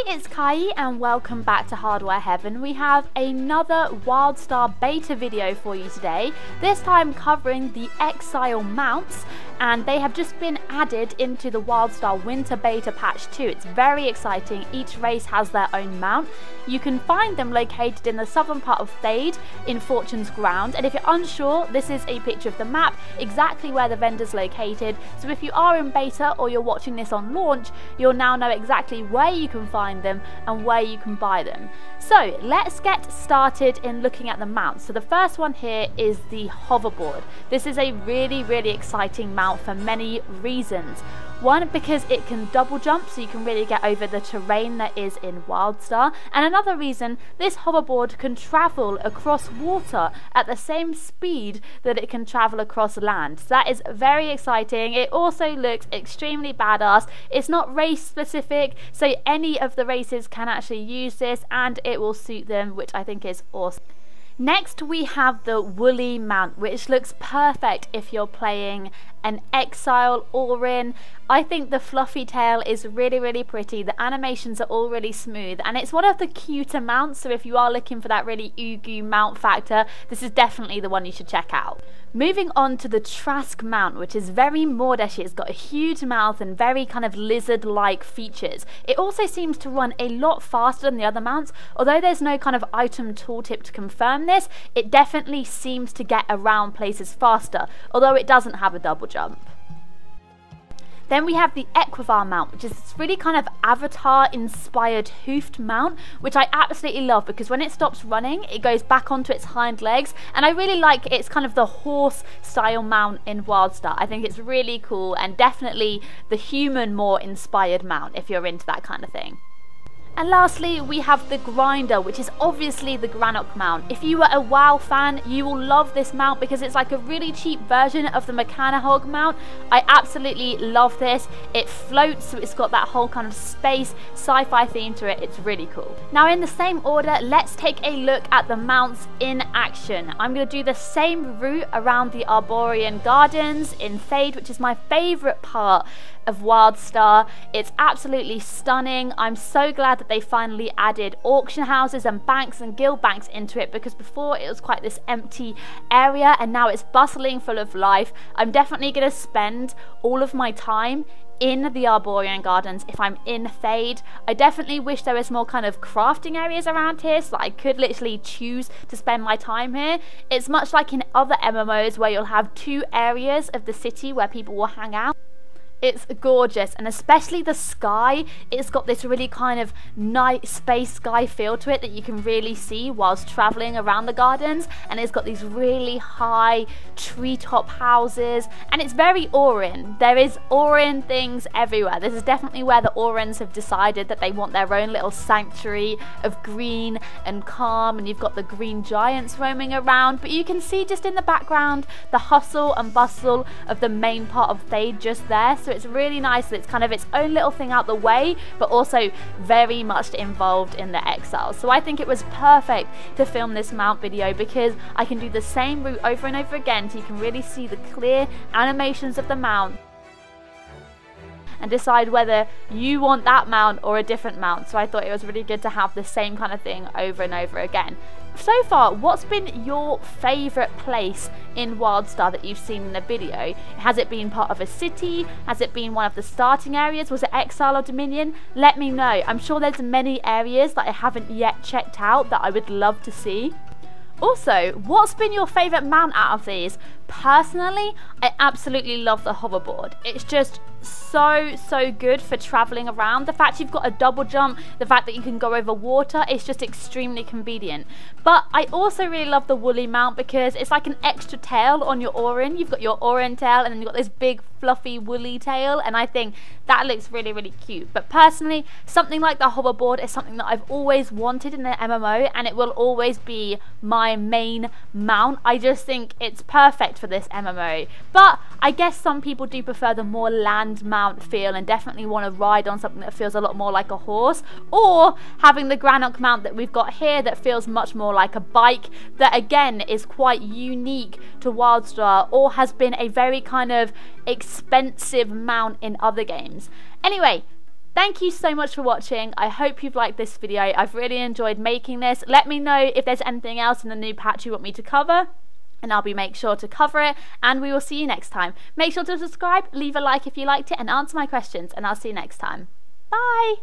Hi, it's Kai and welcome back to HardwareHeaven. We have another WildStar beta video for you today, this time covering the Exile mounts, and they have just been added into the WildStar Winter Beta Patch 2. It's very exciting. Each race has their own mount. You can find them located in the southern part of Thade in Fortune's Ground, and if you're unsure, this is a picture of the map, exactly where the vendor's located, so if you are in beta or you're watching this on launch, you'll now know exactly where you can find them and where you can buy them. So let's get started in looking at the mounts. So the first one here is the hoverboard. This is a really exciting mount for many reasons. One, because it can double jump, so you can really get over the terrain that is in WildStar. And another reason, this hoverboard can travel across water at the same speed that it can travel across land. So that is very exciting. It also looks extremely badass. It's not race specific, so any of the races can actually use this and it will suit them, which I think is awesome. Next we have the woolly mount, which looks perfect if you're playing an Exile or in. I think the fluffy tail is really pretty. The animations are all really smooth and it's one of the cuter mounts, so if you are looking for that really oogie mount factor, this is definitely the one you should check out. Moving on to the Trask mount, which is very Mordeshi. It's got a huge mouth and very kind of lizard-like features. It also seems to run a lot faster than the other mounts. Although there's no kind of item tooltip to confirm this, it definitely seems to get around places faster, although it doesn't have a double jump. Then we have the Equivar mount, which is this really kind of Avatar-inspired hoofed mount, which I absolutely love because when it stops running, it goes back onto its hind legs, and I really like it's kind of the horse-style mount in WildStar. I think it's really cool and definitely the human, more inspired mount if you're into that kind of thing. And lastly, we have the Grinder, which is obviously the Granok mount. If you are a WoW fan, you will love this mount because it's like a really cheap version of the Mechanahog mount. I absolutely love this. It floats, so it's got that whole kind of space sci-fi theme to it. It's really cool. Now in the same order, let's take a look at the mounts in action. I'm going to do the same route around the Arborean Gardens in Thade, which is my favourite part of WildStar. It's absolutely stunning. I'm so glad that they finally added auction houses and banks and guild banks into it, because before it was quite this empty area and now it's bustling full of life. I'm definitely going to spend all of my time in the Arborean Gardens if I'm in Thade. I definitely wish there was more kind of crafting areas around here so that I could literally choose to spend my time here. It's much like in other MMOs where you'll have two areas of the city where people will hang out. It's gorgeous, and especially the sky. It's got this really kind of night space sky feel to it that you can really see whilst traveling around the gardens, and it's got these really high treetop houses, and it's very Auran. There is Auran things everywhere. This is definitely where the Aurans have decided that they want their own little sanctuary of green and calm, and you've got the green giants roaming around, but you can see just in the background the hustle and bustle of the main part of Thade just there. So it's really nice that it's kind of its own little thing out the way, but also very much involved in the Exile. So I think it was perfect to film this mount video because I can do the same route over and over again, so you can really see the clear animations of the mount and decide whether you want that mount or a different mount. So I thought it was really good to have the same kind of thing over and over again. So far, what's been your favourite place in WildStar that you've seen in a video? Has it been part of a city? Has it been one of the starting areas? Was it Exile or Dominion? Let me know. I'm sure there's many areas that I haven't yet checked out that I would love to see. Also, what's been your favourite mount out of these? Personally, I absolutely love the hoverboard. It's just so good for traveling around. The fact you've got a double jump, the fact that you can go over water, it's just extremely convenient. But I also really love the woolly mount because it's like an extra tail on your Auran. You've got your Auran tail and then you've got this big fluffy woolly tail, and I think that looks really cute. But personally, something like the hoverboard is something that I've always wanted in an MMO, and it will always be my main mount. I just think it's perfect for this MMO. But I guess some people do prefer the more land mount feel and definitely want to ride on something that feels a lot more like a horse, or having the Granok mount that we've got here that feels much more like a bike, that again is quite unique to WildStar or has been a very kind of expensive mount in other games. Anyway, Thank you so much for watching. I hope you've liked this video. I've really enjoyed making this. Let me know if there's anything else in the new patch you want me to cover, and I'll make sure to cover it, and we will see you next time. Make sure to subscribe, leave a like if you liked it, and answer my questions, and I'll see you next time. Bye!